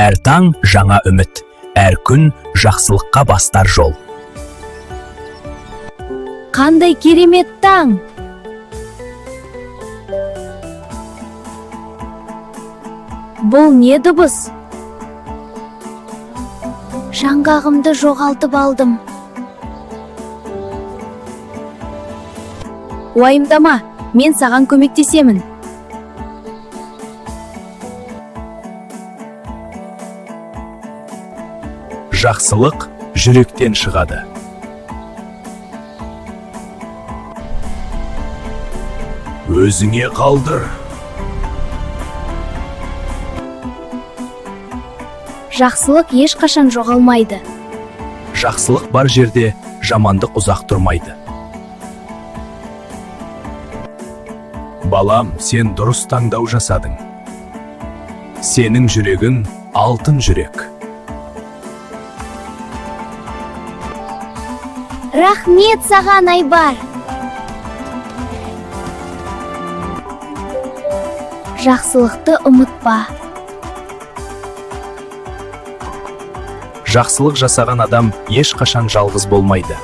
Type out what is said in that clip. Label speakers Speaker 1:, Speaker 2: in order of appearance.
Speaker 1: Әр таң жаңа үміт, әр күн жақсылыққа бастар жол.
Speaker 2: Қандай керемет таң! Бұл не дыбыс? Жаңғағымды жоғалтып алдым. Уайымдама, мен саған көмектесемін.
Speaker 1: Жақсылық жүректен шығады. Өзіңе қалдыр.
Speaker 2: Жақсылық ешқашан жоғалмайды.
Speaker 1: Жақсылық бар жерде жамандық ұзақ тұрмайды. Балам, сен дұрыс таңдау жасадың. Сенің жүрегің алтын жүрек.
Speaker 2: Рахмет саған, Айбар. Жақсылықты ұмытпа.
Speaker 1: Жақсылық жасаған адам ешқашан жалғыз болмайды.